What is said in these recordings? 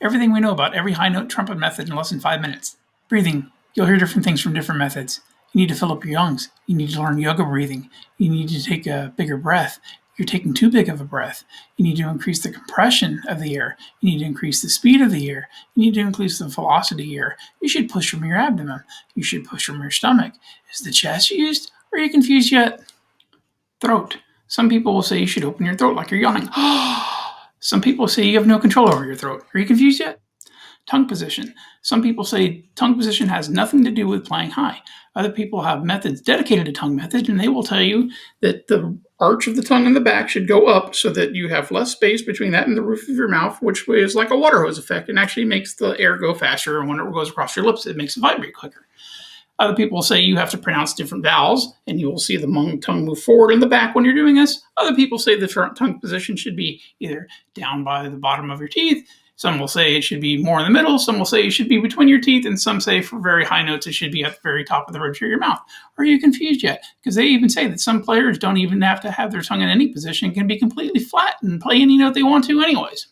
everything we know about every high note trumpet method in less than 5 minutes. Breathing. You'll hear different things from different methods. You need to fill up your lungs. You need to learn yoga breathing. You need to take a bigger breath. You're taking too big of a breath. You need to increase the compression of the air. You need to increase the speed of the air. You need to increase the velocity of the air. You should push from your abdomen. You should push from your stomach. Is the chest used? Are you confused yet? Throat. Some people will say you should open your throat like you're yawning. Some people say you have no control over your throat. Are you confused yet? Tongue position. Some people say tongue position has nothing to do with playing high. Other people have methods dedicated to tongue methods, and they will tell you that the arch of the tongue in the back should go up so that you have less space between that and the roof of your mouth, which is like a water hose effect and actually makes the air go faster. And when it goes across your lips, it makes it vibrate quicker. Other people say you have to pronounce different vowels, and you will see the tongue move forward in the back when you're doing this. Other people say the tongue position should be either down by the bottom of your teeth. Some will say it should be more in the middle. Some will say it should be between your teeth. And some say for very high notes, it should be at the very top of the ridge of your mouth. Are you confused yet? Because they even say that some players don't even have to have their tongue in any position. It can be completely flat and play any note they want to anyways.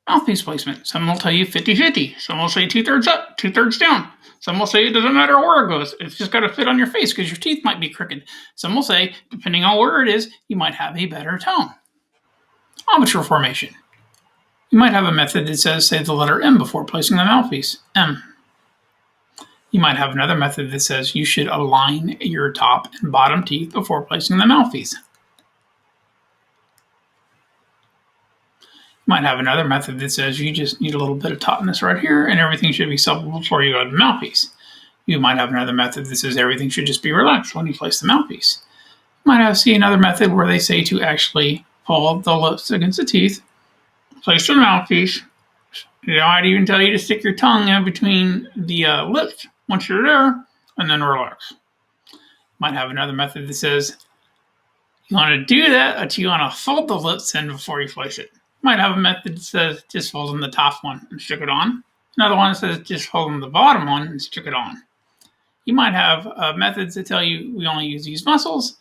Mouthpiece placement. Some will tell you 50-50. Some will say 2/3 up, 2/3 down. Some will say it doesn't matter where it goes. It's just got to fit on your face because your teeth might be crooked. Some will say, depending on where it is, you might have a better tone. Armature formation. You might have a method that says, say the letter M before placing the mouthpiece. M. You might have another method that says you should align your top and bottom teeth before placing the mouthpiece. You might have another method that says you just need a little bit of tautness right here and everything should be supple before you go to the mouthpiece. You might have another method that says everything should just be relaxed when you place the mouthpiece. You might see another method where they say to actually pull the lips against the teeth, place the mouthpiece. They might even tell you to stick your tongue in between the lips once you're there, and then relax. You might have another method that says you want to do that, but you want to fold the lips in before you place it. You might have a method that says just fold in the top one and stick it on. Another one that says just fold in the bottom one and stick it on. You might have methods that tell you we only use these muscles,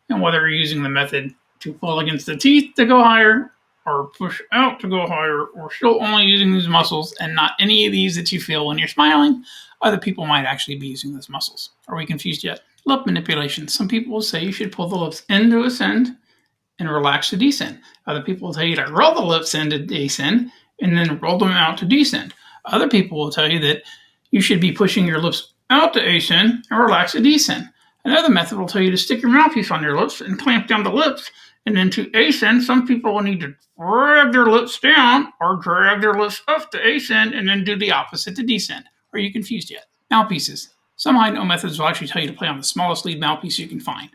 and whether you're using the method to pull against the teeth to go higher, or push out to go higher, or still only using these muscles and not any of these that you feel when you're smiling, other people might actually be using those muscles. Are we confused yet? Lip manipulation. Some people will say you should pull the lips in to ascend and relax to descend. Other people will tell you to roll the lips in to ascend and then roll them out to descend. Other people will tell you that you should be pushing your lips out to ascend and relax to descend. Another method will tell you to stick your mouthpiece on your lips and clamp down the lips. And then to ascend, some people will need to drag their lips down or drag their lips up to ascend and then do the opposite to descend. Are you confused yet? Mouthpieces. Some high note methods will actually tell you to play on the smallest lead mouthpiece you can find.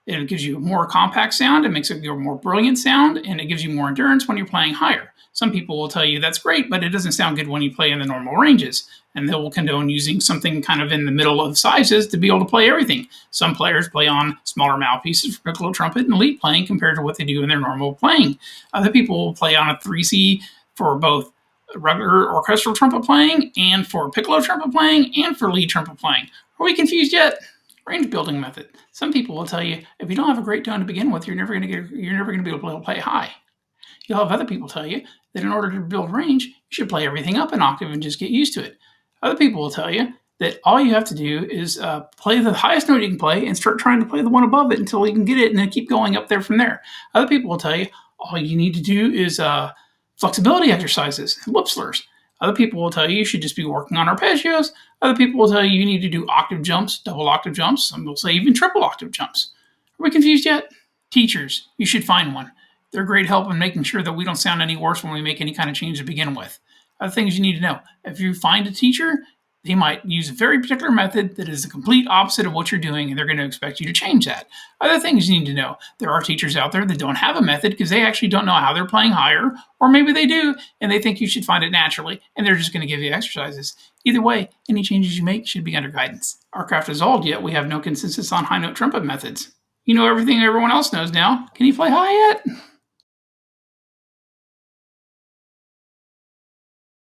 It gives you a more compact sound, it makes it a more brilliant sound, and it gives you more endurance when you're playing higher. Some people will tell you that's great, but it doesn't sound good when you play in the normal ranges. And they will condone using something kind of in the middle of sizes to be able to play everything. Some players play on smaller mouthpieces for piccolo, trumpet, and lead playing compared to what they do in their normal playing. Other people will play on a 3C for both regular orchestral trumpet playing and for piccolo trumpet playing and for lead trumpet playing. Are we confused yet? Range building method. Some people will tell you if you don't have a great tone to begin with, you're never going to be able to play high. You'll have other people tell you that in order to build range, you should play everything up an octave and just get used to it. Other people will tell you that all you have to do is play the highest note you can play and start trying to play the one above it until you can get it and then keep going up there from there. Other people will tell you all you need to do is flexibility exercises, lip slurs. Other people will tell you should just be working on arpeggios. Other people will tell you need to do octave jumps, double octave jumps. Some will say even triple octave jumps. Are we confused yet? Teachers, you should find one. They're great help in making sure that we don't sound any worse when we make any kind of change to begin with. Other things you need to know. If you find a teacher, they might use a very particular method that is the complete opposite of what you're doing, and they're going to expect you to change that. Other things you need to know. There are teachers out there that don't have a method because they actually don't know how they're playing higher, or maybe they do, and they think you should find it naturally, and they're just going to give you exercises. Either way, any changes you make should be under guidance. Our craft is old, yet we have no consensus on high note trumpet methods. You know everything everyone else knows now. Can you play high yet?